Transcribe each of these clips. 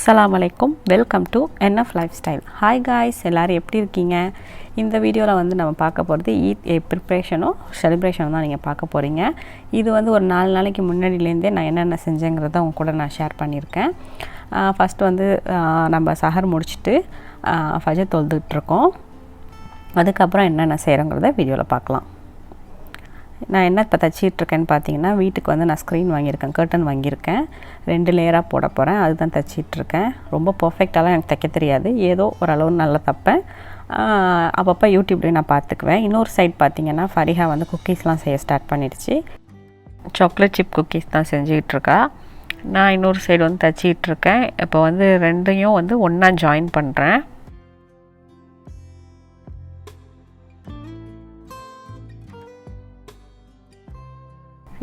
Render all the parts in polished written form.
Assalamu alaikum, welcome to NF Lifestyle. Hi guys, எல்லாரும் எப்படி இருக்கீங்க? இந்த வீடியோவில் வந்து நம்ம பார்க்க போகிறது ஈத் ப்ரிப்ரேஷனோ செலிப்ரேஷனோ தான் நீங்கள் பார்க்க போகிறீங்க. இது வந்து ஒரு 4 நாளைக்கு முன்னாடியிலேருந்தே நான் என்னென்ன செஞ்சேங்கிறத உங்க கூட நான் ஷேர் பண்ணியிருக்கேன். ஃபஸ்ட்டு வந்து நம்ம சஹர் முடிச்சுட்டு ஃபஜர் தொழுதுகிட்ருக்கோம். அதுக்கப்புறம் என்னென்ன செய்கிறோங்கிறத வீடியோவில் பார்க்கலாம். நான் என்ன இப்போ தச்சிட்ருக்கேன்னு பார்த்தீங்கன்னா, வீட்டுக்கு வந்து நான் ஸ்க்ரீன் வாங்கியிருக்கேன், கர்டன் வாங்கியிருக்கேன். 2 லேயராக போட போகிறேன். அதுதான் தச்சிட்ருக்கேன். ரொம்ப பர்ஃபெக்டாலாம் எனக்கு தைக்க தெரியாது, ஏதோ ஓரளவு நல்லா தைப்பேன். அப்பப்போ யூடியூப்லேயும் நான் பார்த்துக்குவேன். இன்னொரு சைட் பார்த்திங்கன்னா, ஃபரிஹா வந்து குக்கீஸ்லாம் செய்ய ஸ்டார்ட் பண்ணிடுச்சு. சாக்லேட் சிப் குக்கீஸ் தான் செஞ்சுக்கிட்ருக்கா. நான் இன்னொரு சைடு வந்து தச்சிகிட்ருக்கேன். இப்போ வந்து ரெண்டையும் வந்து ஒன்றா ஜாயின் பண்ணுறேன்.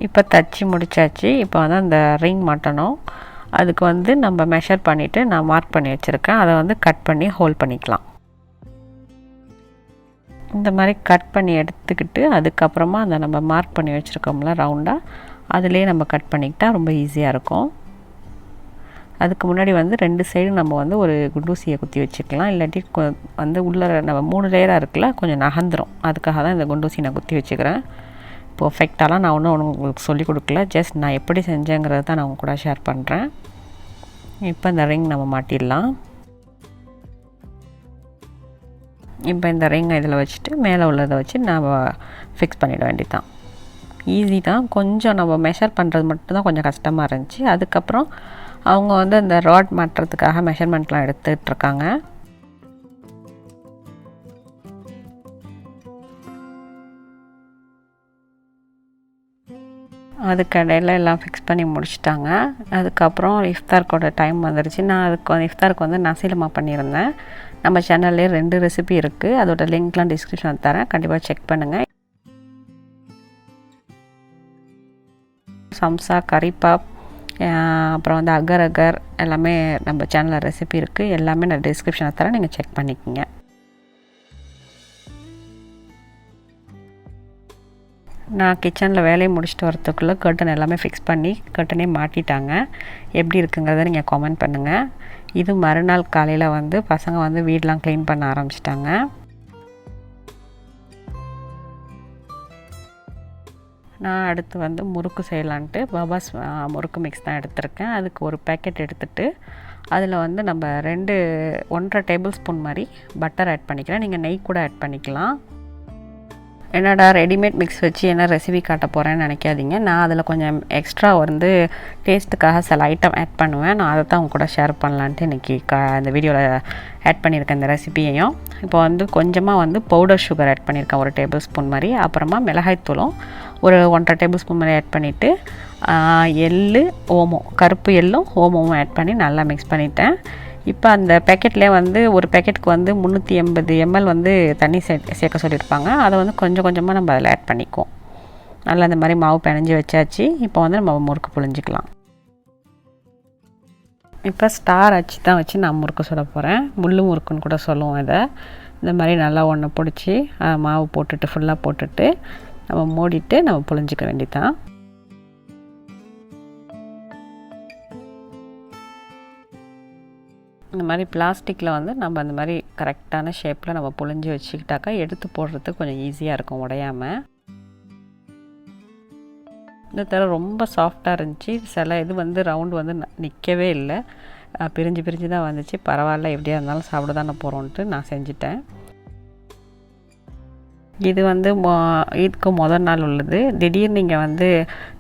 இப்போ தச்சு முடிச்சாச்சு. இப்போ வந்து அந்த ரிங் மாட்டணும். அதுக்கு வந்து நம்ம மெஷர் பண்ணிவிட்டு நான் மார்க் பண்ணி வச்சுருக்கேன். அதை வந்து கட் பண்ணி ஹோல்ட் பண்ணிக்கலாம். இந்த மாதிரி கட் பண்ணி எடுத்துக்கிட்டு அதுக்கப்புறமா அந்த நம்ம மார்க் பண்ணி வச்சுருக்கோம்ல ரவுண்டாக, அதுலேயே நம்ம கட் பண்ணிக்கிட்டால் ரொம்ப ஈஸியாக இருக்கும். அதுக்கு முன்னாடி வந்து 2 சைடு நம்ம வந்து ஒரு குண்டூசியை குத்தி வச்சுக்கலாம். இல்லாட்டி வந்து உள்ளே நம்ம 3 லேயராக இருக்குல்ல, கொஞ்சம் நகர்ந்துடும். அதுக்காக தான் இந்த குண்டூசி நான் குத்தி வச்சுக்கிறேன். பர்ஃபெக்டாலாம் நான் ஒன்றும் உங்களுக்கு சொல்லிக் கொடுக்கல, ஜஸ்ட் நான் எப்படி செஞ்சேங்கிறத தான் நான் உங்க கூட ஷேர் பண்ணுறேன். இப்போ இந்த ரிங் நம்ம மாட்டிடலாம். இப்போ இந்த ரிங்கை இதில் வச்சுட்டு மேலே உள்ளதை வச்சு நம்ம ஃபிக்ஸ் பண்ணிட வேண்டியதான். ஈஸி தான். கொஞ்சம் நம்ம மெஷர் பண்ணுறது மட்டும்தான் கொஞ்சம் கஷ்டமாக இருந்துச்சு. அதுக்கப்புறம் அவங்க வந்து இந்த ராட் மாட்டுறதுக்காக மெஷர்மெண்ட்லாம் எடுத்துகிட்ருக்காங்க. அதுக்கடையில் எல்லாம் ஃபிக்ஸ் பண்ணி முடிச்சிட்டாங்க. அதுக்கப்புறம் இஃப்தாருக்கோட டைம் வந்துருச்சு. நான் இஃப்தாருக்கு வந்து நசீலமா பண்ணியிருந்தேன். நம்ம சேனல்லே 2 ரெசிபி இருக்குது. அதோட லிங்க்லாம் டிஸ்கிரிப்ஷனில் தரேன், கண்டிப்பாக செக் பண்ணுங்கள். சம்சா, கறிப்பாப், அப்புறம் வந்து அகர் அகர் எல்லாமே நம்ம சேனலில் ரெசிபி இருக்குது. எல்லாமே நான் டிஸ்கிரிப்ஷனில் தரேன், நீங்கள் செக் பண்ணிக்கோங்க. நான் கிச்சனில் வேலையை முடிச்சுட்டு வரத்துக்குள்ளே கர்டன் எல்லாமே ஃபிக்ஸ் பண்ணி கர்ட்டனே மாட்டிட்டாங்க. எப்படி இருக்குங்கிறத நீங்கள் கமெண்ட் பண்ணுங்கள். இது மறுநாள் காலையில் வந்து பசங்க வந்து வீடெலாம் க்ளீன் பண்ண ஆரம்பிச்சிட்டாங்க. நான் அடுத்து வந்து முறுக்கு செய்யலான்ட்டு பாபாஸ் முறுக்கு மிக்ஸ் தான் எடுத்திருக்கேன். அதுக்கு ஒரு பேக்கெட் எடுத்துகிட்டு அதில் வந்து நம்ம 1.5 டேபிள் ஸ்பூன் மாதிரி பட்டர் ஆட் பண்ணிக்கிறேன். நீங்கள் நெய் கூட ஆட் பண்ணிக்கலாம். என்னடா ரெடிமேட் மிக்ஸ் வச்சு என்ன ரெசிபி காட்ட போகிறேன்னு நினைக்காதீங்க. நான் அதில் கொஞ்சம் எக்ஸ்ட்ரா வந்து டேஸ்ட்டுக்காக சில ஐட்டம் ஆட் பண்ணுவேன். நான் அதை தான் உங்க கூட ஷேர் பண்ணலான்ட்டு இன்றைக்கி இந்த வீடியோவில் ஆட் பண்ணியிருக்கேன் இந்த ரெசிபியையும். இப்போ வந்து கொஞ்சமாக வந்து பவுடர் சுகர் ஆட் பண்ணியிருக்கேன், 1 டேபிள் ஸ்பூன் மாதிரி. அப்புறமா மிளகாய்த்தூளும் ஒரு 1.5 டேபிள் ஸ்பூன் மாதிரி ஆட் பண்ணிவிட்டு எள்ளு, ஓமம், கருப்பு எள்ளும் ஓமமும் ஆட் பண்ணி நல்லா மிக்ஸ் பண்ணிட்டேன். இப்போ அந்த பேக்கெட்லேயே வந்து ஒரு பேக்கெட்டுக்கு வந்து 380 ml வந்து தண்ணி சேர்க்க சொல்லியிருப்பாங்க. அதை வந்து கொஞ்சம் கொஞ்சமாக நம்ம அதில் ஆட் பண்ணிக்குவோம். நல்லா இந்த மாதிரி மாவு பிணைஞ்சி வச்சாச்சு. இப்போ வந்து நம்ம முறுக்கு புழிஞ்சிக்கலாம். இப்போ ஸ்டார் அச்சு தான் வச்சு நான் முறுக்கு சுட போகிறேன். முள்ளு முறுக்குன்னு கூட சொல்லுவோம் இதை. இந்த மாதிரி நல்லா ஒன்றை பிடிச்சி மாவு போட்டுட்டு ஃபுல்லாக போட்டுட்டு நம்ம மூடிட்டு நம்ம புழிஞ்சிக்க வேண்டியதான். இந்த மாதிரி பிளாஸ்டிக்கில் வந்து நம்ம அந்த மாதிரி கரெக்டான ஷேப்பில் நம்ம புழிஞ்சி வச்சுக்கிட்டாக்கா எடுத்து போடுறதுக்கு கொஞ்சம் ஈஸியாக இருக்கும், உடையாமல். இந்த தடவை ரொம்ப சாஃப்டாக இருந்துச்சு. சில இது வந்து ரவுண்டு வந்து நிற்கவே இல்லை, பிரிஞ்சு தான் வந்துச்சு. பரவாயில்ல, எப்படியா இருந்தாலும் சாப்பிட தானே போகிறோன்ட்டு நான் செஞ்சுட்டேன். இது வந்து ஈத்க்கு முதல் நாள் உள்ளது. திடீர்னு நீங்கள் வந்து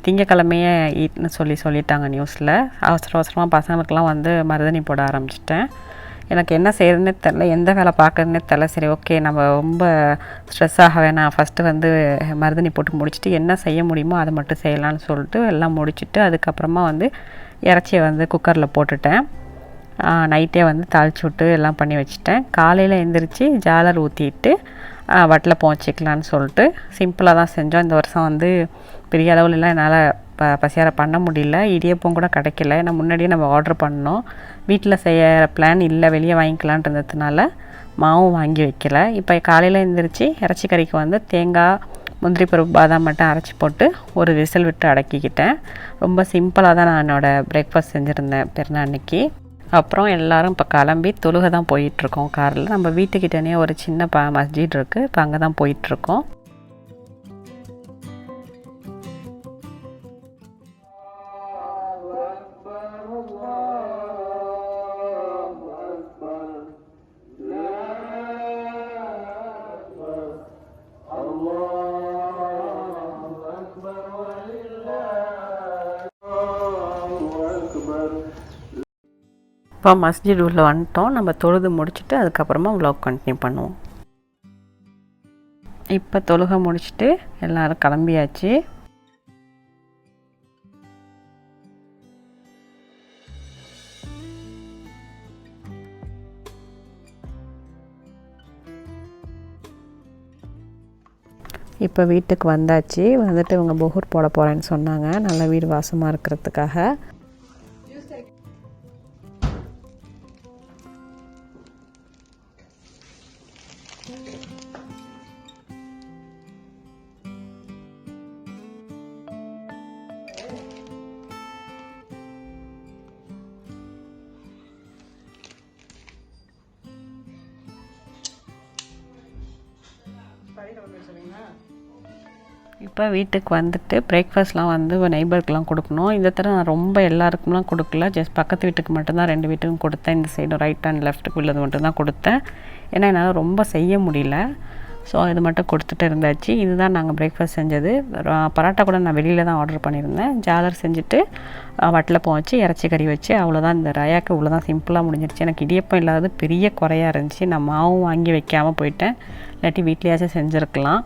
திங்கக்கிழமையே ஈத்னு சொல்லிட்டாங்க நியூஸில். அவசரமாக பசங்களுக்கெலாம் வந்து மருதணி போட ஆரம்பிச்சிட்டேன். எனக்கு என்ன செய்கிறதுனே தெரில, எந்த வேலை பார்க்குறதுனே தெரில. சரி, ஓகே, நம்ம ரொம்ப ஸ்ட்ரெஸ் ஆக வேணாம், ஃபஸ்ட்டு வந்து மருதணி போட்டு முடிச்சுட்டு என்ன செய்ய முடியுமோ அதை மட்டும் செய்யலான்னு சொல்லிட்டு எல்லாம் முடிச்சுட்டு அதுக்கப்புறமா வந்து இறைச்சியை வந்து குக்கரில் போட்டுட்டேன். நைட்டே வந்து தாளிச்சு விட்டு எல்லாம் பண்ணி வச்சுட்டேன். காலையில் எழுந்திரிச்சு ஜாலர் ஊற்றிட்டு வட்டில் வச்சுக்கலான்னு சொல்லிட்டு சிம்பிளாக தான் செஞ்சோம். இந்த வருஷம் வந்து பெரிய அளவுலலாம் என்னால் பசியார பண்ண முடியல. இடியப்பம் கூட கிடைக்கல. ஏன்னா முன்னாடியே நம்ம ஆர்டர் பண்ணோம். வீட்டில் செய்ய பிளான் இல்லை, வெளியே வாங்கிக்கலான்றதுனால மாவும் வாங்கி வைக்கல. இப்போ காலையில் எழுந்திரிச்சு இறைச்சி கறிக்கு வந்து தேங்காய், முந்திரி பருப்பு, பாதாம் மட்டும் அரைச்சி போட்டு ஒரு விசில் விட்டு அடக்கிக்கிட்டேன். ரொம்ப சிம்பிளாக தான் நான் என்னோடய பிரேக்ஃபாஸ்ட் செஞ்சுருந்தேன் பெருநாள் அன்னைக்கு. அப்புறம் எல்லோரும் இப்போ கிளம்பி தொழுகை தான் போயிட்டுருக்கோம் காரில். நம்ம வீட்டுக்கிட்டேனே ஒரு சின்ன மஸ்ஜித் இருக்குது, இப்போ அங்கே தான் போயிட்டுருக்கோம். இப்போ மஸ்ஜித் உள்ள வந்துட்டோம். நம்ம தொழுது முடிச்சுட்டு அதுக்கப்புறமா vlog கண்டினியூ பண்ணுவோம். இப்போ தொழுகை முடிச்சுட்டு எல்லோரும் கிளம்பியாச்சு. இப்போ வீட்டுக்கு வந்தாச்சு. வந்துட்டு இவங்க புகூர் போட போகிறேன்னு சொன்னாங்க, நல்ல வீடு வாசமாக இருக்கிறதுக்காக. இப்போ வீட்டுக்கு வந்துட்டு பிரேக்ஃபாஸ்ட்லாம் வந்து நெய்பருக்குலாம் கொடுக்கணும். இந்த தடவை நான் ரொம்ப எல்லாருக்கும்லாம் கொடுக்கல, ஜஸ்ட் பக்கத்து வீட்டுக்கு மட்டும்தான் 2 வீட்டுக்கும் கொடுத்தேன். இந்த சைடு ரைட் அண்ட் லெஃப்ட்டுக்கு உள்ளது மட்டும்தான் கொடுத்தேன், ஏன்னா என்னால் ரொம்ப செய்ய முடியல. ஸோ இது மட்டும் கொடுத்துட்டு இருந்தாச்சு. இதுதான் நாங்கள் பிரேக்ஃபாஸ்ட் செஞ்சது. பரோட்டா கூட நான் வெளியில் தான் ஆர்டர் பண்ணியிருந்தேன். ஜாலர் செஞ்சுட்டு வட்டலப்பம் வச்சு இறச்சி கறி வச்சு அவ்வளோதான். இந்த ரயாக்கு இவ்வளோதான் சிம்பிளாக முடிஞ்சிருச்சு. எனக்கு இடியப்பம் இல்லாத பெரிய குறையாக இருந்துச்சு. நான் மாவும் வாங்கி வைக்காமல் போயிட்டேன், இல்லாட்டி வீட்லேயாச்சும் செஞ்சுருக்கலாம்.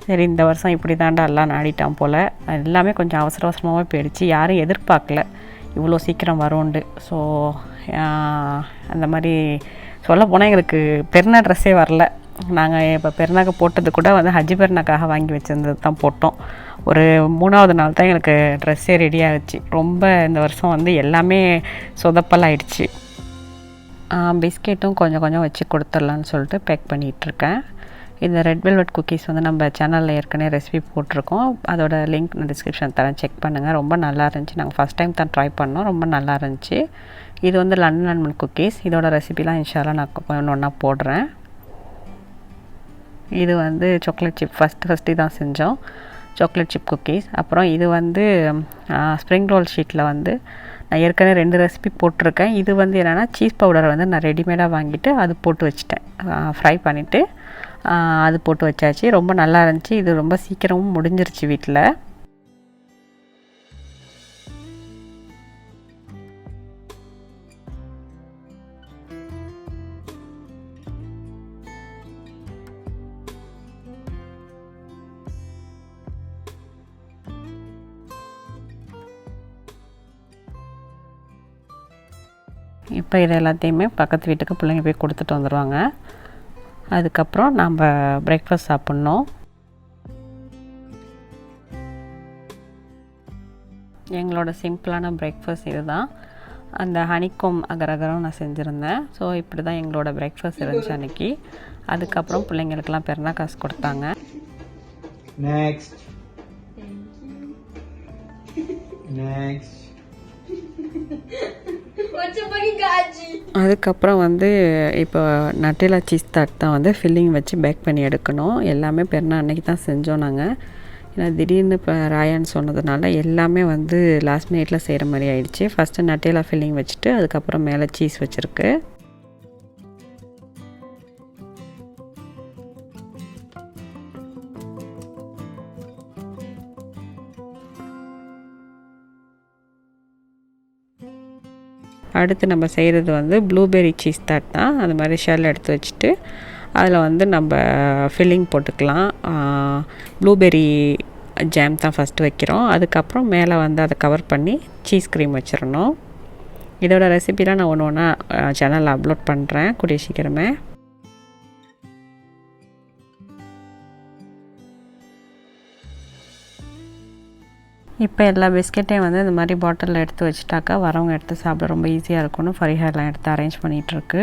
சரி, இந்த வருஷம் இப்படி தாண்டா எல்லாம் நாடிட்டான் போல். எல்லாமே கொஞ்சம் அவசர அவசரமாகவே போயிடுச்சு. யாரும் எதிர்பார்க்கல இவ்வளோ சீக்கிரம் வரும்ண்டு. ஸோ அந்த மாதிரி சொல்ல போனால் எங்களுக்கு பெருநா ட்ரெஸ்ஸே வரல. நாங்கள் இப்போ பெருநாக்கு போட்டது கூட வந்து ஹஜ்ஜி பெருநாக்காக வாங்கி வச்சுருந்தது தான் போட்டோம். ஒரு 3ஆவது நாள் தான் எனக்கு ட்ரெஸ்ஸே ரெடி ஆகிடுச்சு. ரொம்ப இந்த வருஷம் வந்து எல்லாமே சொதப்பலாயிடுச்சு. பிஸ்கெட்டும் கொஞ்சம் கொஞ்சம் வச்சு கொடுத்துடலான்னு சொல்லிட்டு பேக் பண்ணிகிட்ருக்கேன். இந்த ரெட் வெல்வெட் குக்கீஸ் வந்து நம்ம சேனலில் ஏற்கனவே ரெசிபி போட்டிருக்கோம், அதோட லிங்க் நான் டிஸ்கிரிப்ஷன் தரேன், செக் பண்ணுங்கள். ரொம்ப நல்லா இருந்துச்சு. நாங்கள் ஃபஸ்ட் டைம் தான் ட்ரை பண்ணோம், ரொம்ப நல்லா இருந்துச்சு. இது வந்து லண்டன் குக்கீஸ். இதோட ரெசிபிலாம் இன்ஷால்லாம் நான் ஒன்று ஒன்றா போடுறேன். இது வந்து சாக்லேட் சிப் ஃபஸ்ட்டு தான் செஞ்சோம், சாக்லேட் சிப் குக்கீஸ். அப்புறம் இது வந்து ஸ்ப்ரிங் ரோல் ஷீட்டில் வந்து நான் ஏற்கனவே 2 ரெசிபி போட்டிருக்கேன். இது வந்து என்னென்னா சீஸ் பவுடரை வந்து நான் ரெடிமேடாக வாங்கிட்டு அது போட்டு வச்சுட்டேன், ஃப்ரை பண்ணிவிட்டு அது போட்டு வச்சாச்சு. ரொம்ப நல்லா இருந்துச்சு. இது ரொம்ப சீக்கிரமும் முடிஞ்சிருச்சு வீட்டில். இப்போ இது எல்லாத்தையுமே பக்கத்து வீட்டுக்கு பிள்ளைங்க போய் கொடுத்துட்டு வந்துடுவாங்க. அதுக்கப்புறம் நம்ம பிரேக்ஃபாஸ்ட் சாப்பிட்ணும். எங்களோட சிம்பிளான பிரேக்ஃபாஸ்ட் இது தான். அந்த ஹனிகோம் அகரகரம் நான் செஞ்சுருந்தேன். ஸோ இப்படி தான் எங்களோட பிரேக்ஃபாஸ்ட் இருந்துச்சு அன்றைக்கி. அதுக்கப்புறம் பிள்ளைங்களுக்கெல்லாம் பெருனா காசு கொடுத்தாங்க. நெக்ஸ்ட் அதுக்கப்புறம் வந்து இப்போ நட்டேலா சீஸ் தாட் தான் வந்து ஃபில்லிங் வச்சு பேக் பண்ணி எடுக்கணும். எல்லாமே பெருனா அன்றைக்கி தான் செஞ்சோம் நாங்கள். ஏன்னா திடீர்னு இப்போ ராயான்னு சொன்னதுனால எல்லாமே வந்து லாஸ்ட் மினிட்ல செய்கிற மாதிரி ஆயிடுச்சு. ஃபஸ்ட்டு நட்டேலா ஃபில்லிங் வச்சுட்டு அதுக்கப்புறம் மேலே சீஸ் வச்சுருக்கு. அடுத்து நம்ம செய்கிறது வந்து ப்ளூபெர்ரி சீஸ் தாட் தான். அது மாதிரி ஷெல் எடுத்து வச்சுட்டு அதில் வந்து நம்ம ஃபில்லிங் போட்டுக்கலாம். ப்ளூபெர்ரி ஜாம் தான் ஃபஸ்ட்டு வைக்கிறோம். அதுக்கப்புறம் மேலே வந்து அதை கவர் பண்ணி சீஸ் க்ரீம் வச்சிடணும். இதோட ரெசிபிலாம் நான் ஒன்று ஒன்றா சேனலில் அப்லோட் பண்ணுறேன் கூடிய சீக்கிரமே. இப்போ எல்லா பிஸ்கெட்டையும் வந்து இந்த மாதிரி பாட்டிலில் எடுத்து வச்சுட்டாக்கா வரவங்க எடுத்து சாப்பிட ரொம்ப ஈஸியாக இருக்கும்னு ஃபரிஹாலாம் எடுத்து அரேஞ்ச் பண்ணிகிட்ருக்கு.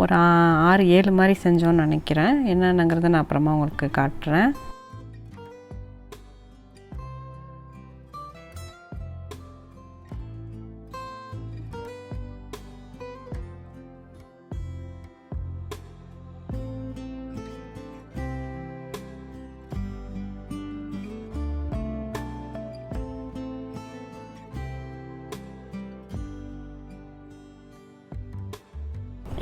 ஒரு 6-7 மாதிரி செஞ்சோன்னு நினைக்கிறேன். என்னென்னங்கிறத நான் அப்புறமா உங்களுக்கு காட்டுறேன்.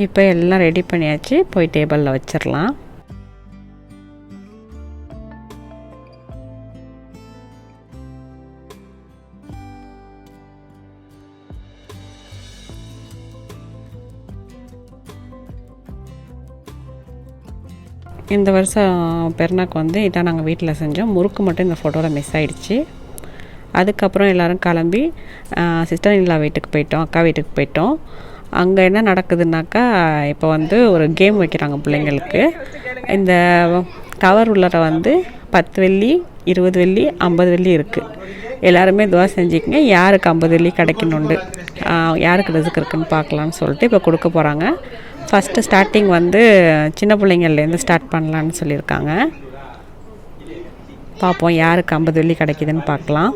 இப்போ எல்லாம் ரெடி பண்ணியாச்சு, போய் டேபிளில் வச்சிடலாம். இந்த வருஷம் பெருநாக்கு வந்து இதான் நாங்கள் வீட்டில் செஞ்சோம். முறுக்கு மட்டும் இந்த ஃபோட்டோவில் மிஸ் ஆகிடுச்சு. அதுக்கப்புறம் எல்லோரும் கிளம்பி சிஸ்டர் இல்லா வீட்டுக்கு போயிட்டோம், அக்கா வீட்டுக்கு போயிட்டோம். அங்கே என்ன நடக்குதுன்னாக்கா, இப்போ வந்து ஒரு கேம் வைக்கிறாங்க பிள்ளைங்களுக்கு. இந்த கவர் உள்ளர வந்து 10 வெள்ளி, 20 வெள்ளி, 50 வெள்ளி இருக்குது. எல்லாருமே துவா செஞ்சுக்கங்க, யாருக்கு 50 வெள்ளி கிடைக்கணுண்டு, யாருக்கு ரிஸ்க் இருக்குன்னு பார்க்கலான்னு சொல்லிட்டு இப்போ கொடுக்க போகிறாங்க. ஃபஸ்ட்டு ஸ்டார்டிங் வந்து சின்ன பிள்ளைங்கள்லேருந்து ஸ்டார்ட் பண்ணலான்னு சொல்லியிருக்காங்க. பார்ப்போம் யாருக்கு 50 வெள்ளி கிடைக்குதுன்னு பார்க்கலாம்.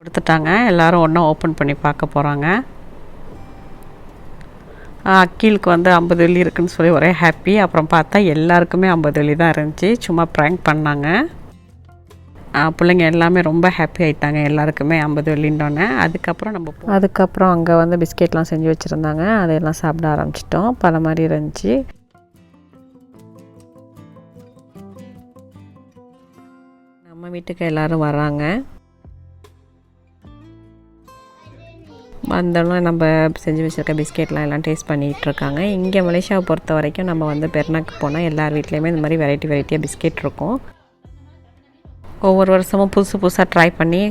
கொடுத்துட்டாங்க. எல்லோரும் ஒன்றா ஓப்பன் பண்ணி பார்க்க போகிறாங்க. அக்கீலுக்கு வந்து 50 வெள்ளி இருக்குதுன்னு சொல்லி ஒரே ஹாப்பி. அப்புறம் பார்த்தா எல்லாருக்குமே 50 வெள்ளி தான் இருந்துச்சு. சும்மா ப்ராங்க் பண்ணாங்க. பிள்ளைங்க எல்லாமே ரொம்ப ஹாப்பி ஆகிட்டாங்க, எல்லாருக்குமே 50 வெள்ளின்றோன்னே. அதுக்கப்புறம் அங்கே வந்து பிஸ்கெட்லாம் செஞ்சு வச்சுருந்தாங்க, அதையெல்லாம் சாப்பிட ஆரம்பிச்சிட்டோம். பல மாதிரி இருந்துச்சு. நம்ம வீட்டுக்கு எல்லோரும் வராங்க. வந்தாலும் நம்ம செஞ்சு வச்சுருக்க பிஸ்கெட்லாம் எல்லாம் டேஸ்ட் பண்ணிகிட்ருக்காங்க. இங்கே மலேசியாவை பொறுத்த வரைக்கும் நம்ம வந்து பெருநாக்கு போனால் எல்லார் வீட்லேயுமே இந்த மாதிரி வெரைட்டியாக பிஸ்கெட் இருக்கும். ஒவ்வொரு வருஷமும் புதுசாக ட்ரை பண்ணி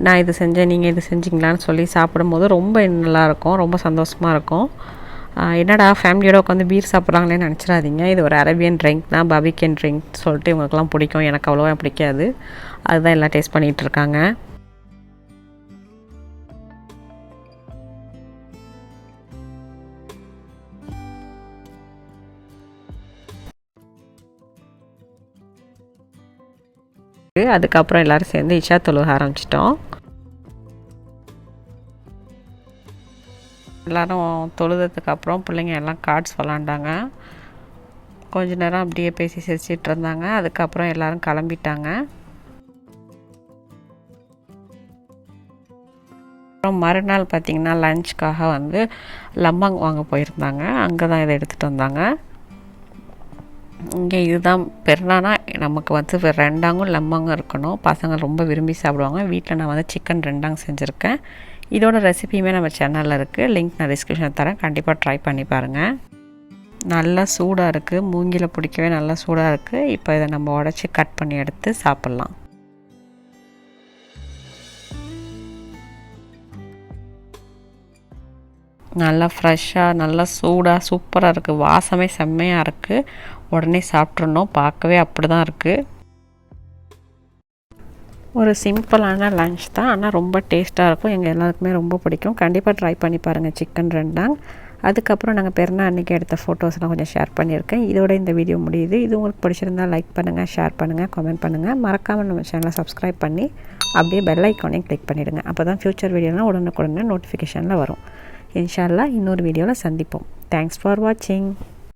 நான் இது செஞ்சேன், நீங்கள் இது செஞ்சிங்களான்னு சொல்லி சாப்பிடும்போது ரொம்ப நல்லாயிருக்கும், ரொம்ப சந்தோஷமாக இருக்கும். என்னடா ஃபேமிலியோடு உட்காந்து பீர் சாப்பிட்றாங்களேன்னு நினச்சிடாதீங்க. இது ஒரு அரேபியன் ட்ரிங்க் தான், பபிகன் ட்ரிங்க் சொல்லிட்டு இவங்களுக்குலாம் பிடிக்கும். எனக்கு அவ்வளோவா பிடிக்காது. அதுதான் எல்லாம் டேஸ்ட் பண்ணிகிட்ருக்காங்க. அதுக்கப்புறம் எல்லோரும் சேர்ந்து இஷா தொழுக ஆரம்பிச்சிட்டோம். எல்லோரும் தொழுததுக்கப்புறம் பிள்ளைங்க எல்லாம் கார்ட்ஸ் விளாண்டாங்க. கொஞ்ச நேரம் அப்படியே பேசி சிரிச்சிட்டு இருந்தாங்க. அதுக்கப்புறம் எல்லோரும் கிளம்பிட்டாங்க. அப்புறம் மறுநாள் பார்த்திங்கன்னா லஞ்சுக்காக வந்து லம்பாங் வாங்க போயிருந்தாங்க. அங்கே தான் இதை எடுத்துகிட்டு வந்தாங்க. இங்கே இதுதான் பெருநானா நமக்கு வந்து ரெண்டாங்கும் லம்பாங்கும் இருக்கணும். பசங்க ரொம்ப விரும்பி சாப்பிடுவாங்க. வீட்டில் நான் வந்து சிக்கன் ரெண்டாங் செஞ்சுருக்கேன். இதோட ரெசிபியுமே நம்ம சேனலில் இருக்குது, லிங்க் நான் டிஸ்கிரிப்ஷனில் தரேன், கண்டிப்பாக ட்ரை பண்ணி பாருங்கள். நல்லா சூடாக இருக்குது, மூங்கில் பிடிக்கவே நல்லா சூடாக இருக்குது. இப்போ இதை நம்ம உடச்சி கட் பண்ணி எடுத்து சாப்பிட்லாம். நல்லா ஃப்ரெஷ்ஷாக நல்லா சூடாக சூப்பராக இருக்குது. வாசமே செம்மையாக இருக்குது. உடனே சாப்பிட்றணும். பார்க்கவே அப்படி தான் இருக்குது. ஒரு சிம்பிளான லன்ச் தான், ஆனால் ரொம்ப டேஸ்ட்டாக இருக்கும். எங்கள் எல்லாருக்குமே ரொம்ப பிடிக்கும். கண்டிப்பாக ட்ரை பண்ணி பாருங்கள் சிக்கன் ரெண்டாங். அதுக்கப்புறம் நாங்கள் பெருநாள் அன்றைக்கி எடுத்த ஃபோட்டோஸ்லாம் கொஞ்சம் ஷேர் பண்ணியிருக்கேன். இதோட இந்த வீடியோ முடியுது. இது உங்களுக்கு பிடிச்சிருந்தால் லைக் பண்ணுங்கள், ஷேர் பண்ணுங்கள், கமெண்ட் பண்ணுங்கள். மறக்காமல் நம்ம சேனலை சப்ஸ்கிரைப் பண்ணி அப்படியே பெல் ஐக்கானையும் கிளிக் பண்ணிவிடுங்க. அப்போ தான் ஃப்யூச்சர் வீடியோலாம் உடனுக்குடனே நோட்டிஃபிகேஷனில் வரும். இன்ஷா அல்லாஹ் இன்னொரு வீடியோவில் சந்திப்போம். தேங்க்ஸ் ஃபார் வாட்சிங்.